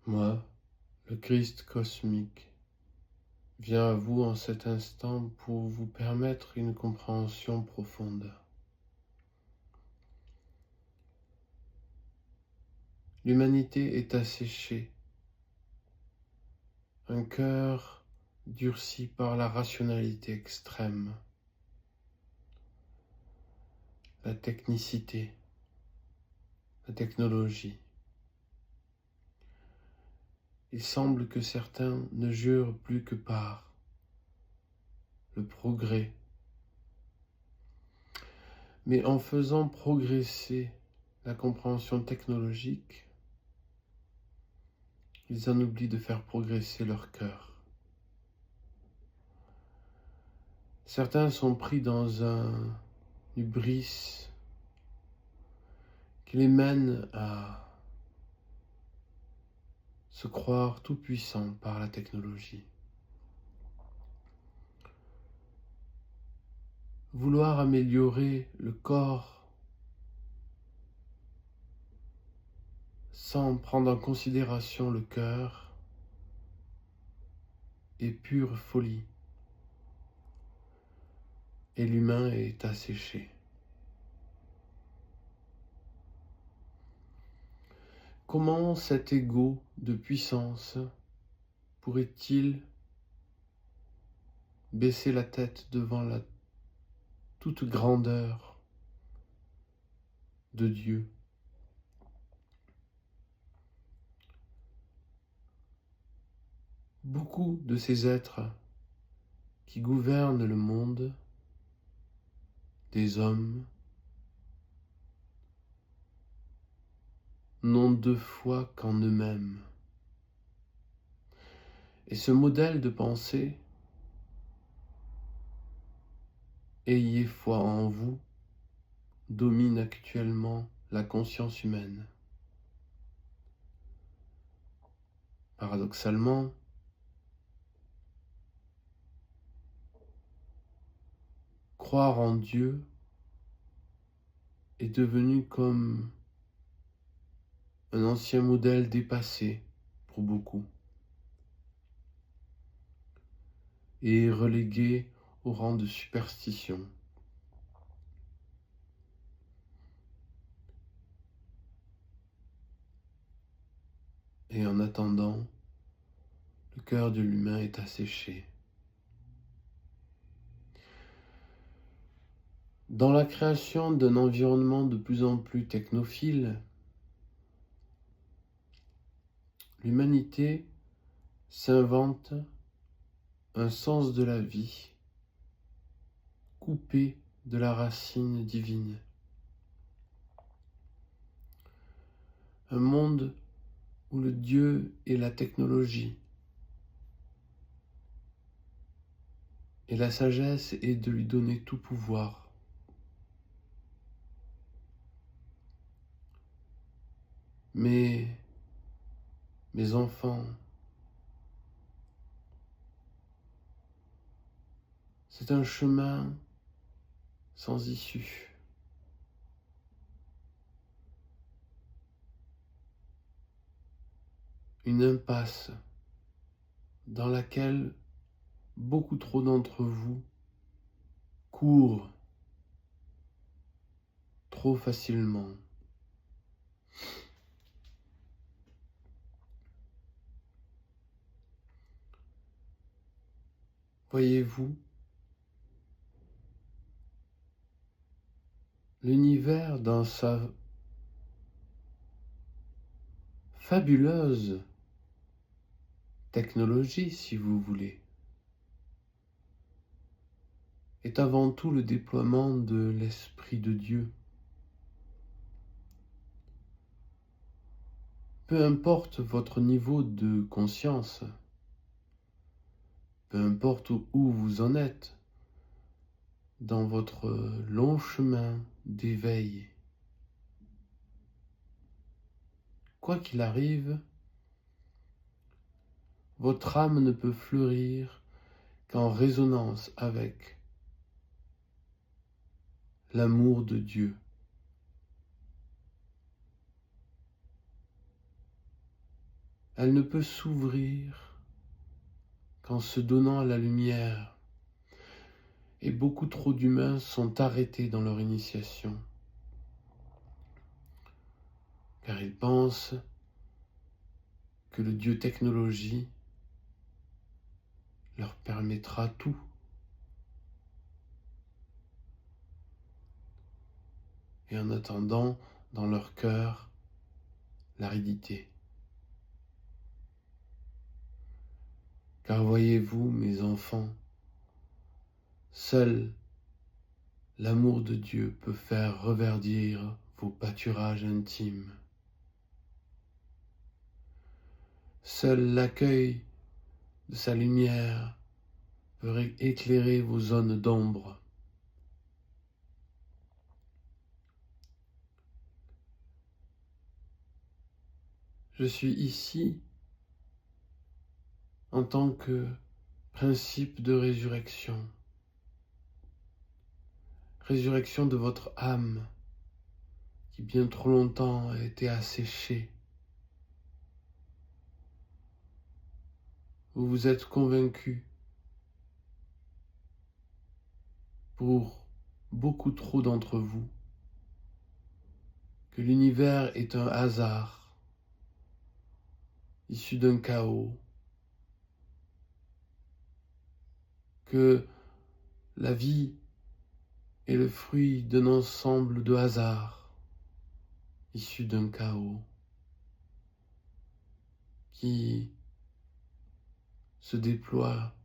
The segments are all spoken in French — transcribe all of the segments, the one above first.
Moi, le Christ cosmique, viens à vous en cet instant pour vous permettre une compréhension profonde. L'humanité est asséchée, un cœur durci par la rationalité extrême, la technicité, la technologie. Il semble que certains ne jurent plus que par le progrès. Mais en faisant progresser la compréhension technologique, ils en oublient de faire progresser leur cœur. Certains sont pris dans un hubris qui les mène à se croire tout-puissants par la technologie. Vouloir améliorer le corps sans prendre en considération le cœur est pure folie et l'humain est asséché. Comment cet ego de puissance pourrait-il baisser la tête devant la toute grandeur de Dieu? Beaucoup de ces êtres qui gouvernent le monde, des hommes, n'ont de foi qu'en eux-mêmes. Et ce modèle de pensée, ayez foi en vous, domine actuellement la conscience humaine. Paradoxalement, croire en Dieu est devenu comme un ancien modèle dépassé pour beaucoup et relégué au rang de superstition. Et en attendant, le cœur de l'humain est asséché. Dans la création d'un environnement de plus en plus technophile, l'humanité s'invente un sens de la vie coupé de la racine divine. Un monde où le Dieu est la technologie et la sagesse est de lui donner tout pouvoir. Mais, mes enfants, c'est un chemin sans issue. Une impasse dans laquelle beaucoup trop d'entre vous courent trop facilement. Voyez-vous, l'univers dans sa fabuleuse technologie, si vous voulez, est avant tout le déploiement de l'Esprit de Dieu. Peu importe votre niveau de conscience, peu importe où vous en êtes dans votre long chemin d'éveil, quoi qu'il arrive, votre âme ne peut fleurir qu'en résonance avec l'amour de Dieu. elle ne peut s'ouvrir qu'en se donnant à la lumière. Et beaucoup trop d'humains sont arrêtés dans leur initiation, car ils pensent que le Dieu technologie leur permettra tout. Et en attendant, dans leur cœur, l'aridité. Car voyez-vous, mes enfants, seul l'amour de Dieu peut faire reverdir vos pâturages intimes. Seul l'accueil de sa lumière peut éclairer vos zones d'ombre. Je suis ici en tant que principe de résurrection. Résurrection de votre âme qui bien trop longtemps a été asséchée. Vous vous êtes convaincu pour beaucoup trop d'entre vous que l'univers est un hasard issu d'un chaos, que la vie est le fruit d'un ensemble de hasards issus d'un chaos qui se déploie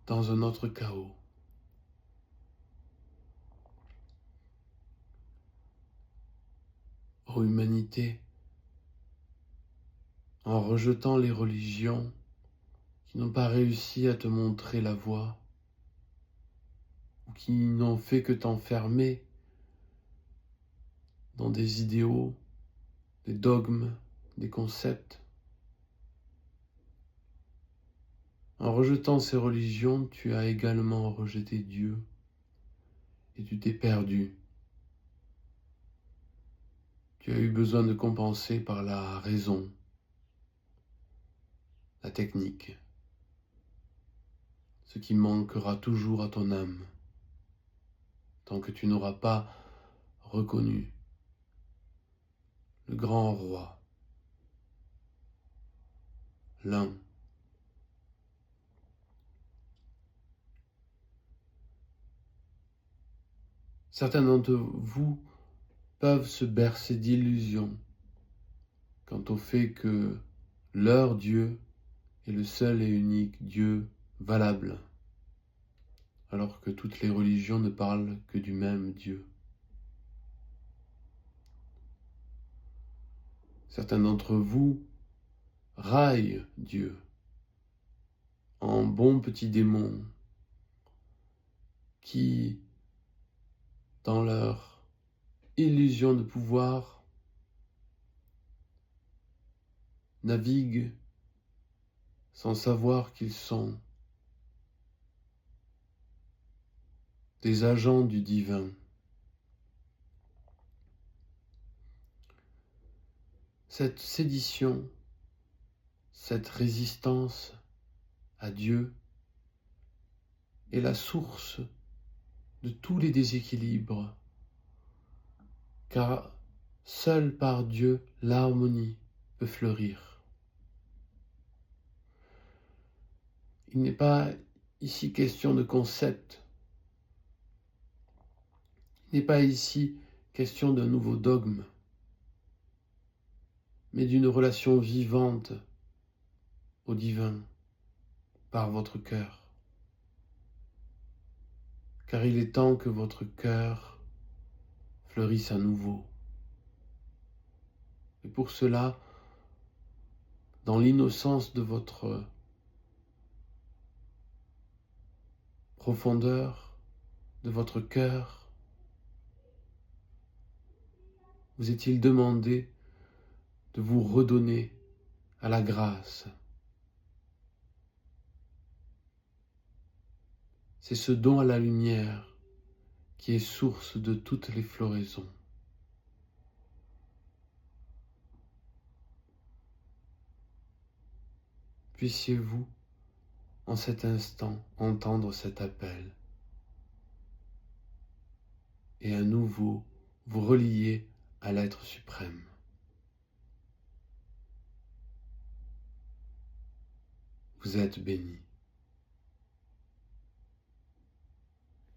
dans un autre chaos. Ô humanité, en rejetant les religions qui n'ont pas réussi à te montrer la voie, ou qui n'ont fait que t'enfermer dans des idéaux, des dogmes, des concepts. En rejetant ces religions, tu as également rejeté Dieu et tu t'es perdu. Tu as eu besoin de compenser par la raison, la technique, ce qui manquera toujours à ton âme, tant que tu n'auras pas reconnu le grand roi, l'un. Certains d'entre vous peuvent se bercer d'illusions quant au fait que leur Dieu est le seul et unique Dieu valable, alors que toutes les religions ne parlent que du même Dieu. Certains d'entre vous raillent Dieu en bons petits démons qui, dans leur illusion de pouvoir, naviguent sans savoir qu'ils sont des agents du divin. Cette sédition, cette résistance à Dieu est la source de tous les déséquilibres, car seul par Dieu l'harmonie peut fleurir. Il n'est pas ici question de concept, il n'est pas ici question d'un nouveau dogme, mais d'une relation vivante au divin par votre cœur. Car il est temps que votre cœur fleurisse à nouveau. Et pour cela, dans l'innocence de votre profondeur, de votre cœur, vous est-il demandé de vous redonner à la grâce. C'est ce don à la lumière qui est source de toutes les floraisons. puissiez-vous, en cet instant, entendre cet appel et à nouveau vous relier à l'être suprême. Vous êtes bénis.